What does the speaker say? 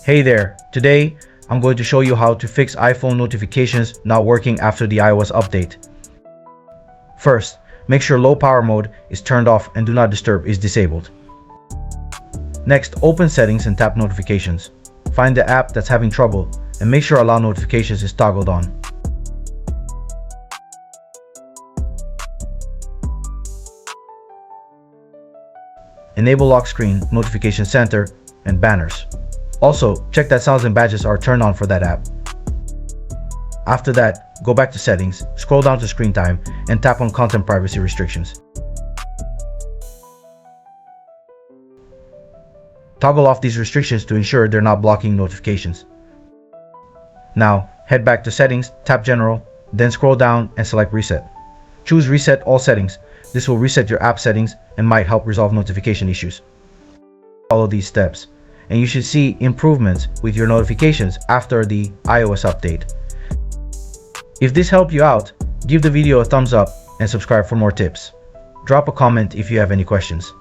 Hey there, today I'm going to show you how to fix iPhone notifications not working after the iOS update. First, make sure low power mode is turned off and do not disturb is disabled. Next, open settings and tap notifications. Find the app that's having trouble and make sure allow notifications is toggled on. Enable lock screen, notification center, and banners. Also, check that sounds and badges are turned on for that app. After that, go back to settings, scroll down to screen time, and tap on content privacy restrictions. Toggle off these restrictions to ensure they're not blocking notifications. Now, head back to settings, tap general, then scroll down and select reset. Choose reset all settings. This will reset your app settings and might help resolve notification issues. Follow these steps, and you should see improvements with your notifications after the iOS update. If this helped you out, give the video a thumbs up and subscribe for more tips. Drop a comment if you have any questions.